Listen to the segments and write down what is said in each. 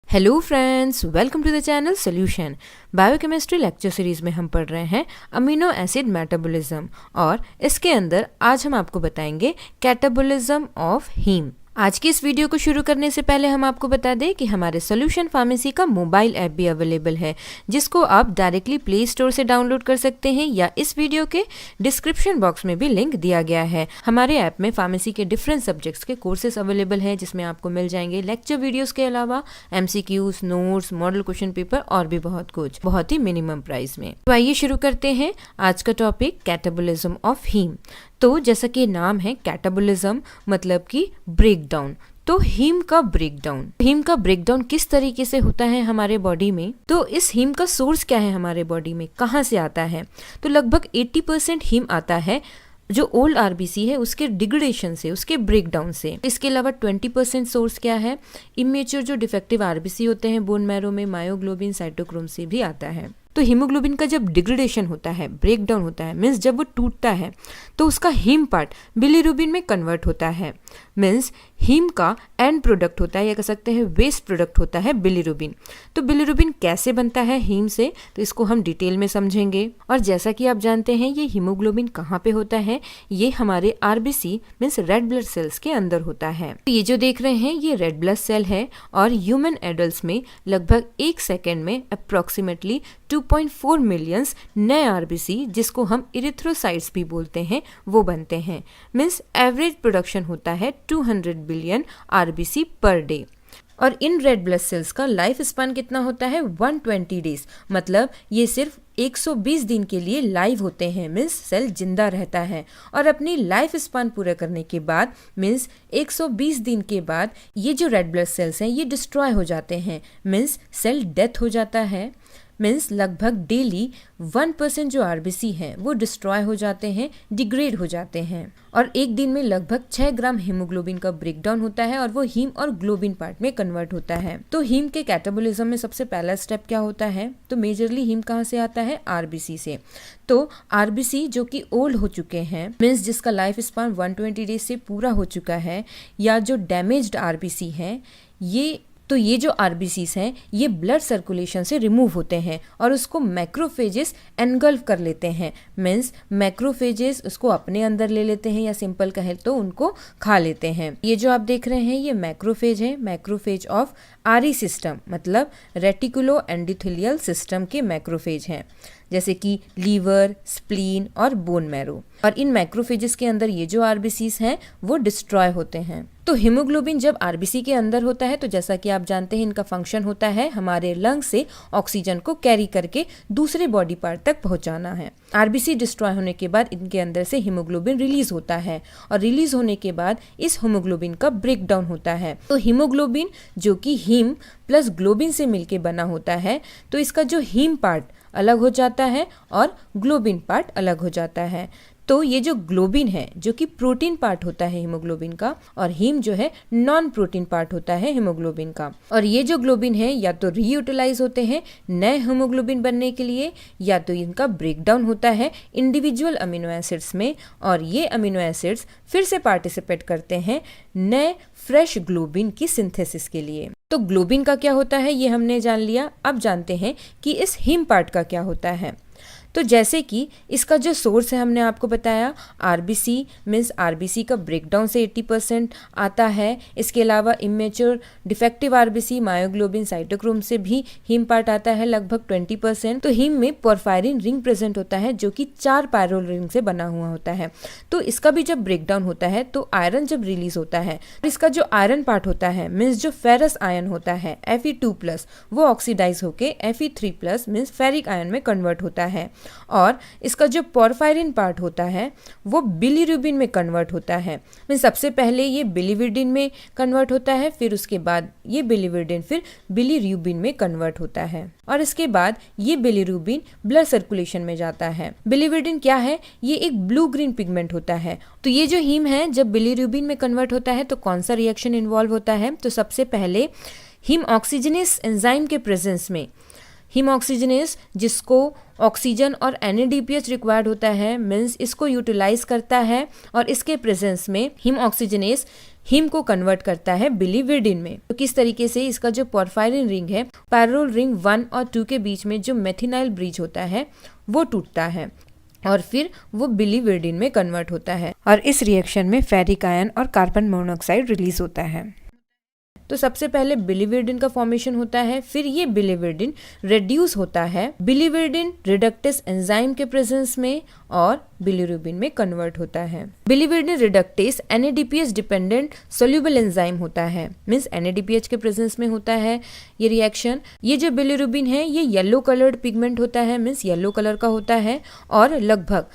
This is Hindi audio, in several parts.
Hello friends, welcome to the channel solution. Biochemistry lecture series में हम पढ़ रहे हैं अमीनो एसिड मेटाबॉलिज्म और इसके अंदर आज हम आपको बताएंगे कैटाबॉलिज्म ऑफ हीम। आज की इस वीडियो को शुरू करने से पहले हम आपको बता दें कि हमारे सॉल्यूशन फार्मेसी का मोबाइल ऐप भी अवेलेबल है, जिसको आप डायरेक्टली प्ले स्टोर से डाउनलोड कर सकते हैं या इस वीडियो के डिस्क्रिप्शन बॉक्स में भी लिंक दिया गया है। हमारे ऐप में फार्मेसी के डिफरेंट सब्जेक्ट्स के कोर्सेज अवेलेबल हैं, जिसमें आपको मिल जाएंगे लेक्चर वीडियोस के अलावा MCQs, notes, model question paper और भी बहुत कुछ, बहुत ही मिनिमम प्राइस में। तो आइए शुरू करते हैं आज का टॉपिक, कैटाबॉलिज्म ऑफ हीम। तो जैसा कि नाम है कैटाबॉलिज्म मतलब कि ब्रेकडाउन। तो हीम का ब्रेकडाउन किस तरीके से होता है हमारे बॉडी में, तो इस हीम का सोर्स क्या है हमारे बॉडी में, कहाँ से आता है। तो लगभग 80% हीम आता है जो ओल्ड आरबीसी है उसके डिग्रेडेशन से, उसके ब्रेकडाउन से। इसके अलावा 20% सोर्स क्या है, इमेच्योर जो डिफेक्टिव आरबीसी होते हैं बोन मैरो में, मायोग्लोबिन, साइटोक्रोम से भी आता है। तो हीमोग्लोबिन का जब डिग्रेडेशन होता है, ब्रेकडाउन होता है, मीन्स जब वो टूटता है तो उसका हीम पार्ट बिलीरुबिन में कन्वर्ट होता है। मीन्स हीम का एंड प्रोडक्ट होता है, या कह सकते हैं वेस्ट प्रोडक्ट होता है बिलीरुबिन। तो बिलीरुबिन कैसे बनता है हीम से, तो इसको हम डिटेल में समझेंगे। और जैसा कि आप जानते हैं ये हीमोग्लोबिन कहाँ पे होता है, ये हमारे RBC means red blood cells के अंदर होता है। तो ये जो देख रहे हैं ये रेड ब्लड सेल है और ह्यूमन एडल्ट में लगभग 1 सेकेंड में अप्रोक्सीमेटली 2.4 मिलियंस नए आरबीसी, जिसको हम इरिथ्रोसाइट्स भी बोलते हैं, वो बनते हैं। मीन्स एवरेज प्रोडक्शन होता है 200 बिलियन आरबीसी पर डे। और इन रेड ब्लड सेल्स का लाइफ स्पान कितना होता है, 120 डेज। मतलब ये सिर्फ 120 दिन के लिए लाइव होते हैं, मीन्स सेल जिंदा रहता है। और अपनी लाइफ स्पान पूरा करने के बाद मीन्स 120 दिन के बाद ये जो रेड ब्लड सेल्स हैं ये डिस्ट्रॉय हो जाते हैं, मीन्स सेल डेथ हो जाता है। मीन्स लगभग डेली 1% जो आरबीसी हैं वो डिस्ट्रॉय हो जाते हैं, डिग्रेड हो जाते हैं। और एक दिन में लगभग 6 ग्राम हीमोग्लोबिन का ब्रेकडाउन होता है और वो हीम और ग्लोबिन पार्ट में कन्वर्ट होता है। तो हीम के कैटाबॉलिज्म में सबसे पहला स्टेप क्या होता है, तो मेजरली हीम कहाँ से आता है, आरबीसी से। तो आरबीसी जो कि ओल्ड हो चुके हैं, मीन्स जिसका लाइफ स्पान 120 डेज से पूरा हो चुका है, या जो डैमेज्ड आरबीसी हैं, ये जो आरबीसीस हैं ये ब्लड सर्कुलेशन से रिमूव होते हैं और उसको मैक्रोफेजेस एनगल्फ कर लेते हैं। मीन्स मैक्रोफेजेस उसको अपने अंदर ले लेते हैं, या सिंपल कहे तो उनको खा लेते हैं। ये जो आप देख रहे हैं ये मैक्रोफेज है, मैक्रोफेज ऑफ आरी सिस्टम, मतलब रेटिकुलो एंडोथेलियल सिस्टम के मैक्रोफेज हैं, जैसे कि लीवर, स्प्लीन और बोन मैरो। और इन मैक्रोफेजेस के अंदर ये जो आरबीसीस हैं वो डिस्ट्रॉय होते हैं। तो हीमोग्लोबिन जब आरबीसी के अंदर होता है तो जैसा कि आप जानते हैं इनका फंक्शन होता है हमारे लंग से ऑक्सीजन को कैरी करके दूसरे बॉडी पार्ट तक पहुंचाना है। आरबीसी डिस्ट्रॉय होने के बाद इनके अंदर से हीमोग्लोबिन रिलीज होता है और रिलीज होने के बाद इस हीमोग्लोबिन का ब्रेकडाउन होता है। तो हीमोग्लोबिन जो कि हीम प्लस ग्लोबिन से मिलके बना होता है, तो इसका जो हीम पार्ट अलग हो जाता है और ग्लोबिन पार्ट अलग हो जाता है। तो ये जो ग्लोबिन है जो कि प्रोटीन पार्ट होता है हीमोग्लोबिन का, और हीम जो है नॉन प्रोटीन पार्ट होता है हीमोग्लोबिन का। और ये जो ग्लोबिन है या तो रीयूटिलाइज होते हैं नए हीमोग्लोबिन बनने के लिए, या तो इनका ब्रेकडाउन होता है इंडिविजुअल अमीनो एसिड्स में, और ये अमीनो एसिड्स फिर से पार्टिसिपेट करते हैं नए फ्रेश ग्लोबिन की सिंथेसिस के लिए। तो ग्लोबिन का क्या होता है ये हमने जान लिया। अब जानते हैं कि इस हीम पार्ट का क्या होता है। तो जैसे कि इसका जो सोर्स है हमने आपको बताया आरबीसी, मीन्स आरबीसी का ब्रेकडाउन से 80% आता है। इसके अलावा immature defective RBC, myoglobin, cytochrome से भी हीम पार्ट आता है लगभग 20%। तो हीम में पोरफायरिन रिंग प्रेजेंट होता है जो कि 4 पायरोल रिंग से बना हुआ होता है। तो इसका भी जब ब्रेकडाउन होता है तो आयरन जब रिलीज होता है, इसका जो आयरन पार्ट होता है मीन्स जो फेरस आयन होता है Fe2+, वो ऑक्सीडाइज होके Fe3+ मीन्स फेरिक आयन में कन्वर्ट होता है। और इसका जो पोरफायरिन पार्ट होता है वो बिलीरुबिन में कन्वर्ट होता है। मीन्स सबसे पहले ये बिलीवर्डिन में कन्वर्ट होता है, फिर उसके बाद ये बिलीवर्डिन फिर बिलीरुबिन में कन्वर्ट होता है, और इसके बाद ये बिलीरुबिन ब्लड सर्कुलेशन में जाता है। बिलीवर्डिन क्या है, ये एक ब्लू ग्रीन पिगमेंट होता है। तो ये जो हीम है जब बिलीरुबिन में कन्वर्ट होता है तो कौन सा रिएक्शन इन्वॉल्व होता है, तो सबसे पहले हीम ऑक्सीजनेस एंजाइम के प्रेजेंस में हीम ऑक्सीजनेस जिसको ऑक्सीजन और NADPH रिक्वायर्ड होता है, मीन्स इसको यूटिलाइज करता है और इसके प्रेजेंस में हीम ऑक्सीजनेस हीम को कन्वर्ट करता है बिलीवर्डिन में। तो किस तरीके से इसका जो पोरफायरिन रिंग है, पैरेलल रिंग 1 और 2 के बीच में जो मेथिनाइल ब्रिज होता है वो टूटता है और फिर वो बिलीवर्डिन में कन्वर्ट होता है और इस रिएक्शन में फेरिक आयन और कार्बन मोनोऑक्साइड रिलीज होता है। तो सबसे पहले बिलीवर्डिन का फॉर्मेशन होता है, फिर ये बिलीवर्डिन रिड्यूस होता है बिलीवर्डिन रिडक्टेस एंजाइम के प्रेजेंस में और बिलीरुबिन में कन्वर्ट होता है। Biliverdin reductase NADPH dependent soluble enzyme होता है, मींस NADPH के प्रेजेंस में होता है ये रिएक्शन। ये जो बिलीरुबिन है ये येलो कलर्ड पिगमेंट होता है, मींस येलो कलर का होता है और लगभग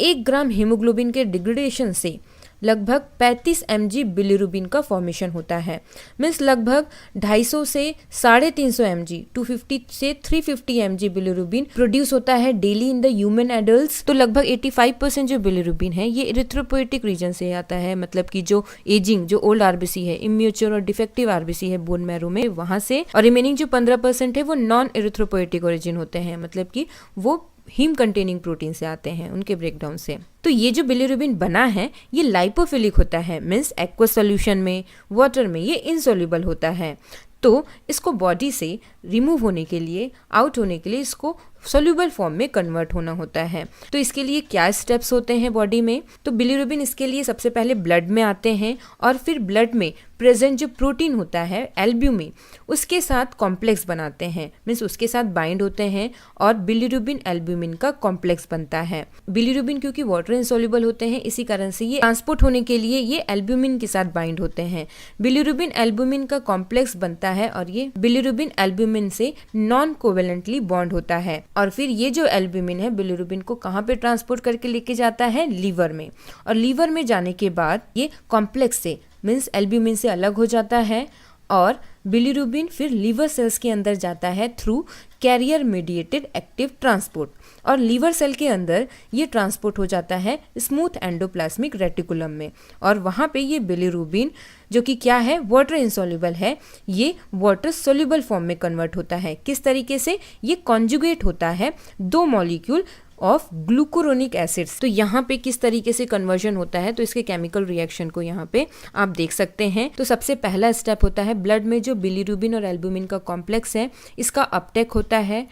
1 ग्राम हीमोग्लोबिन के डिग्रेडेशन से लगभग 35 mg बिलीरुबिन का फॉर्मेशन होता है, मीन्स लगभग 250 से 350 mg 250 से 350 mg बिलीरुबिन प्रोड्यूस होता है daily in the human adults. तो लगभग 85% जो बिलीरुबिन है ये इरिथ्रोपोएटिक रीजन से आता है, मतलब कि जो एजिंग जो ओल्ड RBC है, इम्यूच्योर और डिफेक्टिव RBC है बोन मैरो में, वहां से, और रिमेनिंग जो 15% है वो नॉन इरिथ्रोपोएटिक ओरिजिन होते हैं, मतलब कि वो हीम कंटेनिंग प्रोटीन से आते हैं उनके ब्रेकडाउन से। तो ये जो बिलीरुबिन बना है ये लाइपोफिलिक होता है, मीन्स एक्वस सॉल्यूशन में, वाटर में ये इनसॉल्युबल होता है। तो इसको बॉडी से रिमूव होने के लिए, आउट होने के लिए इसको सोल्यूबल फॉर्म में कन्वर्ट होना होता है। तो इसके लिए क्या स्टेप्स होते हैं बॉडी में? तो बिलीरुबिन इसके लिए सबसे पहले ब्लड में आते हैं और फिर ब्लड में प्रेजेंट जो प्रोटीन होता है एल्ब्यूमिन उसके साथ कॉम्प्लेक्स बनाते हैं, मीन्स उसके साथ बाइंड होते हैं और बिलीरुबिन एल्ब्यूमिन का कॉम्प्लेक्स बनता है। बिलीरुबिन क्योंकि वाटर इनसॉल्युबल होते हैं इसी कारण से ये ट्रांसपोर्ट होने के लिए ये एल्ब्यूमिन के साथ बाइंड होते हैं। बिलीरुबिन एल्ब्यूमिन का कॉम्प्लेक्स बनता है और ये बिलीरुबिन एल्ब्यूमिन से नॉन कोवेलेंटली बॉन्ड होता है और फिर ये जो एल्ब्यूमिन है बिलीरुबिन को कहाँ पे ट्रांसपोर्ट करके लेके जाता है? लीवर में। और लीवर में जाने के बाद ये कॉम्प्लेक्स से मीन्स एल्ब्यूमिन से अलग हो जाता है और बिलीरुबिन फिर लीवर सेल्स के अंदर जाता है through carrier mediated active transport और लीवर सेल के अंदर ये ट्रांसपोर्ट हो जाता है स्मूथ एंडोप्लाज्मिक रेटिकुलम में और वहाँ पे ये बिलीरुबिन जो कि क्या है? वाटर इनसॉल्युबल है, ये वाटर सोल्यूबल फॉर्म में कन्वर्ट होता है। किस तरीके से? ये कॉन्जुगेट होता है 2 मॉलिक्यूल ऑफ ग्लूकुरोनिक एसिड्स। तो यहाँ पे किस तरीके से कन्वर्जन होता है तो इसके केमिकल रिएक्शन को यहाँ पे आप देख सकते हैं। तो सबसे पहला स्टेप होता है ब्लड में जो बिलीरुबिन और एल्ब्यूमिन का कॉम्प्लेक्स है इसका अपटेक होता है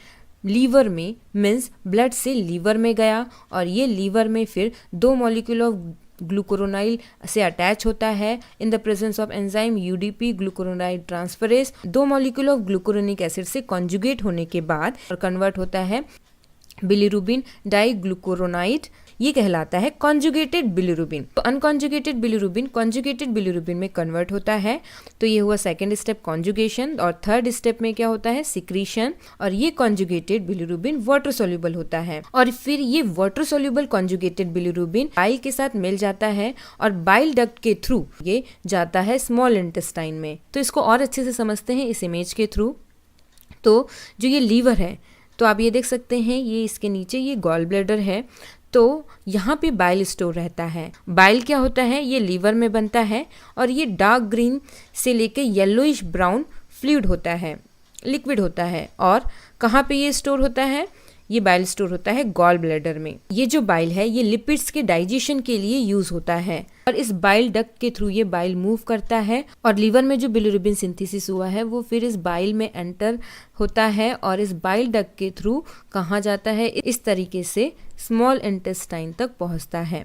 लीवर में, मीन्स ब्लड से लीवर में गया और ये लीवर में फिर 2 मॉलिक्यूल ऑफ ग्लूकुरोनाइल से अटैच होता है in the presence of enzyme UDP glucuronide transferase. 2 molecule of glucuronic acid से कॉन्जुगेट होने के बाद और कन्वर्ट होता है बिलीरुबिन डाइग्लूकुरोनाइड, ये कहलाता है कॉन्जुगेटेड बिलीरुबिन। तो अनकॉन्जुगेटेड बिलीरुबिन कॉन्जुगेटेड बिलीरुबिन में कन्वर्ट होता है। तो ये हुआ सेकंड स्टेप कॉन्जुगेशन और थर्ड स्टेप में क्या होता है? सिक्रीशन। और ये कॉन्जुगेटेड बिलीरुबिन वाटर सोल्यूबल होता है और फिर ये water soluble conjugated bilirubin bile के साथ मिल जाता है और बाइल डक्ट के थ्रू ये जाता है स्मॉल इंटेस्टाइन में। तो इसको और अच्छे से समझते हैं इस इमेज के थ्रू। तो जो ये लीवर है तो आप ये देख सकते हैं ये इसके नीचे ये गॉल ब्लैडर है, तो यहाँ पे बाइल स्टोर रहता है। बाइल क्या होता है? ये लीवर में बनता है और ये डार्क ग्रीन से लेके येलोइश ब्राउन फ्लूइड होता है, लिक्विड होता है। और कहाँ पे ये स्टोर होता है? ये बाइल स्टोर होता है गॉल ब्लैडर में। ये जो बाइल है ये लिपिड्स के डाइजेशन के लिए यूज होता है और इस बाइल डक्ट के थ्रू ये बाइल मूव करता है और लीवर में जो बिलीरुबिन सिंथेसिस हुआ है वो फिर इस बाइल में एंटर होता है और इस बाइल डक्ट के थ्रू कहाँ जाता है? इस तरीके से स्मॉल इंटेस्टाइन तक पहुँचता है।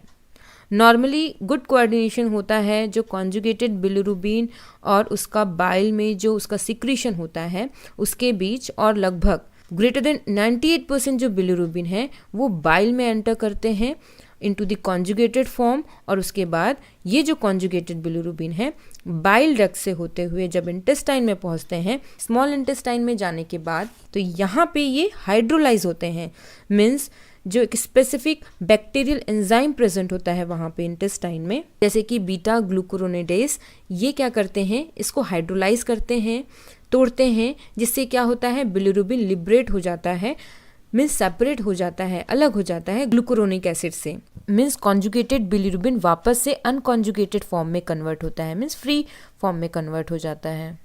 नॉर्मली गुड कोऑर्डिनेशन होता है जो कॉन्जुगेटेड बिलीरुबिन और उसका बाइल में जो उसका सिक्रीशन होता है उसके बीच, और लगभग ग्रेटर देन 98% जो बिलीरुबिन है वो बाइल में एंटर करते हैं इनटू द कॉन्जुगेटेड फॉर्म और उसके बाद ये जो कॉन्जुगेटेड बिलीरुबिन है बाइल डक्ट से होते हुए जब इंटेस्टाइन में पहुंचते हैं, स्मॉल इंटेस्टाइन में जाने के बाद तो यहाँ पे ये हाइड्रोलाइज होते हैं, मीन्स जो एक स्पेसिफिक बैक्टीरियल एंजाइम प्रेजेंट होता है वहाँ पे इंटेस्टाइन में, जैसे कि बीटा ग्लूकुरोनेडेज, ये क्या करते हैं? इसको हाइड्रोलाइज करते हैं, तोड़ते हैं, जिससे क्या होता है? बिलीरुबिन लिबरेट हो जाता है, मीन्स सेपरेट हो जाता है, अलग हो जाता है ग्लूकुरोनिक एसिड से। मीन्स कॉन्जुगेटेड बिलीरुबिन वापस से अनकॉन्जुगेटेड फॉर्म में कन्वर्ट होता है, मीन्स फ्री फॉर्म में कन्वर्ट हो जाता है।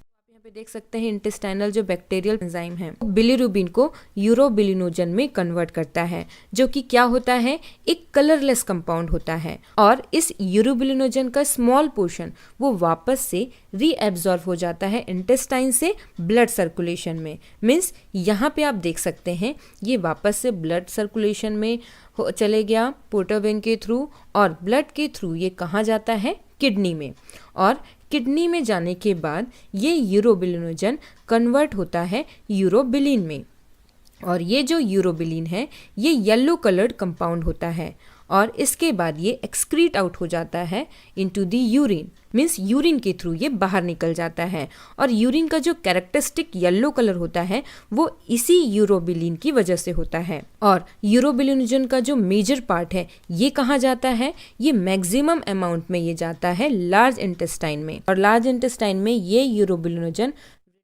पे देख सकते हैं इंटेस्टाइनल जो बैक्टीरियल एंजाइम है बिलीरुबिन को यूरोबिलिनोजन में कन्वर्ट करता है, जो कि क्या होता है, एक कलरलेस कंपाउंड होता है। और इस यूरोबिलिनोजन का स्मॉल पोर्शन वो वापस से रीएब्जॉर्ब हो जाता है इंटेस्टाइन से ब्लड सर्कुलेशन में। मीन्स यहाँ पे आप देख सकते हैं ये वापस से ब्लड सर्कुलेशन में चले गया पोर्टर वेन के थ्रू, और ब्लड के थ्रू ये कहाँ जाता है, किडनी में। और किडनी में जाने के बाद ये यूरोबिलिनोजन कन्वर्ट होता है यूरोबिलिन में, और ये जो यूरोबिलिन है ये येलो कलर्ड कंपाउंड होता है, और इसके बाद ये एक्सक्रीट आउट हो जाता है into the urine. Means urine के थ्रू ये बाहर निकल जाता है, और यूरिन का जो कैरेक्टरिस्टिक येलो कलर होता है वो इसी यूरोबिलिन की वजह से होता है। और यूरोबिलिनोजन का जो मेजर पार्ट है ये कहाँ जाता है, ये मैक्सिमम अमाउंट में ये जाता है लार्ज इंटेस्टाइन में, और लार्ज इंटेस्टाइन में ये यूरोबिलिनोजन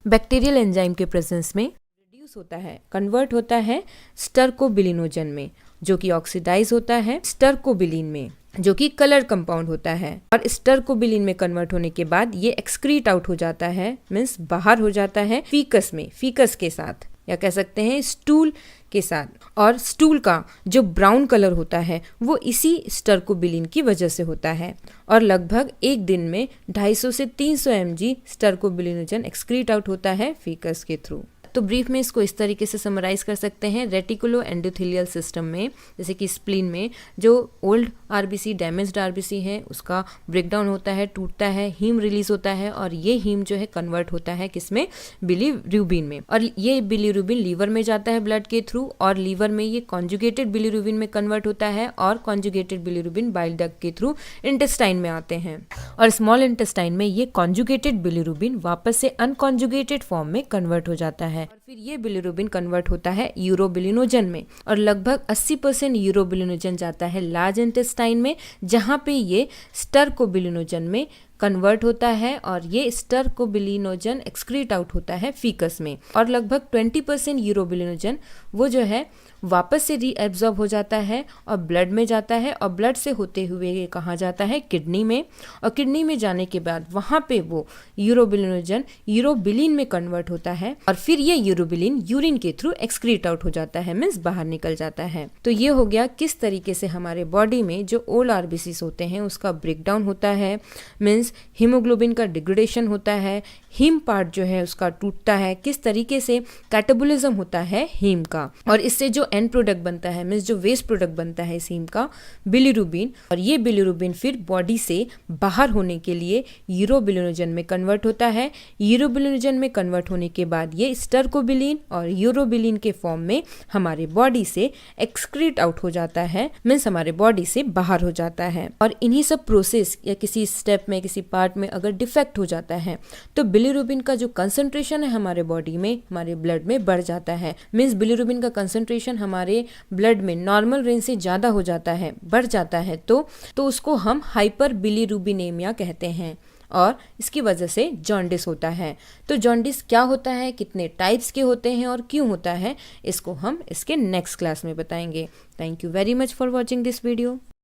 बैक्टीरियल एंजाइम के प्रेजेंस में रिड्यूस होता है, कन्वर्ट होता है स्टर्कोबिलिनोजन में, जो कि ऑक्सीडाइज होता है स्टर्कोबिलिन में, जो कि कलर कंपाउंड होता है। और स्टर्कोबिलिन में कन्वर्ट होने के बाद ये एक्सक्रीट आउट हो जाता है, मीन्स बाहर हो जाता है फीकस में, फीकस के साथ, या कह सकते हैं स्टूल के साथ। और स्टूल का जो ब्राउन कलर होता है वो इसी स्टर्कोबिलिन की वजह से होता है। और लगभग एक दिन में 250 से 300 mg स्टर्कोबिलिनोजन एक्सक्रीट आउट होता है फीकस के थ्रू। तो ब्रीफ में इसको इस तरीके से समराइज कर सकते हैं। रेटिकुलो एंडोथेलियल सिस्टम में, जैसे कि स्प्लीन में, जो ओल्ड आरबीसी, डैमेज्ड आरबीसी है उसका ब्रेकडाउन होता है, टूटता है, हीम रिलीज होता है, और ये हीम जो है कन्वर्ट होता है किसमें, बिलीरुबिन में। और ये बिलीरुबिन लीवर में जाता है ब्लड के थ्रू, और लीवर में ये कॉन्जुगेटेड बिलीरुबिन में कन्वर्ट होता है, और कॉन्जुगेटेड बिलीरुबिन बाइल डक्ट के थ्रू इंटेस्टाइन में आते हैं, और स्मॉल इंटेस्टाइन में ये कॉन्जुगेटेड बिलीरुबिन वापस से अनकॉन्जुगेटेड फॉर्म में कन्वर्ट हो जाता है, और फिर ये बिलीरुबिन कन्वर्ट होता है यूरोबिलिनोजन में। और लगभग 80% यूरोबिलिनोजन जाता है लार्ज इंटेस्टाइन में, जहाँ पे ये स्टर्कोबिलिनोजन में कन्वर्ट होता है, और ये स्टर्कोबिलिनोजन एक्सक्रीट आउट होता है फीकस में। और लगभग 20% यूरोबिलिनोजन वो जो है वापस से रीएब्जॉर्ब हो जाता है और ब्लड में जाता है, और ब्लड से होते हुए ये कहाँ जाता है, किडनी में। और किडनी में जाने के बाद वहाँ पे वो यूरोबिलिनोजन यूरोबिलिन में कन्वर्ट होता है, और फिर ये यूरोबिलिन यूरिन के थ्रू एक्सक्रीट आउट हो जाता है, मीन्स बाहर निकल जाता है। तो ये हो गया किस तरीके से हमारे बॉडी में जो ओल्ड आरबीसीज होते हैं उसका ब्रेकडाउन होता है, मीन्स हीमोग्लोबिन का डिग्रेडेशन होता है, हीम पार्ट जो है उसका टूटता है, किस तरीके से कैटाबोलिज्म होता है हीम का, और इससे जो एंड प्रोडक्ट बनता है, मीन्स जो वेस्ट प्रोडक्ट बनता है इस हीम का, बिलीरुबिन। और ये बिलीरुबिन फिर बॉडी से बाहर होने के लिए यूरोबिलिनोजन में कन्वर्ट होता है। यूरोबिलिनोजन में कन्वर्ट होने के बाद ये स्टर्कोबिलिन और यूरोबिलिन के फॉर्म में हमारे बॉडी से एक्सक्रीट आउट हो जाता है, मीन्स हमारे बॉडी से बाहर हो जाता है। और इन्हीं सब प्रोसेस या किसी स्टेप में, किसी पार्ट में अगर डिफेक्ट हो जाता है तो बिलीरुबिन का जो कंसंट्रेशन है हमारे बॉडी में, हमारे ब्लड में बढ़ जाता है। मीन्स बिलीरुबिन का कंसंट्रेशन हमारे ब्लड में नॉर्मल रेंज से ज़्यादा हो जाता है, बढ़ जाता है, तो उसको हम हाइपर बिलीरुबिनेमिया कहते हैं, और इसकी वजह से जॉन्डिस होता है। तो जॉन्डिस क्या होता है, कितने टाइप्स के होते हैं और क्यों होता है, इसको हम इसके नेक्स्ट क्लास में बताएंगे। Thank you very much for watching this video.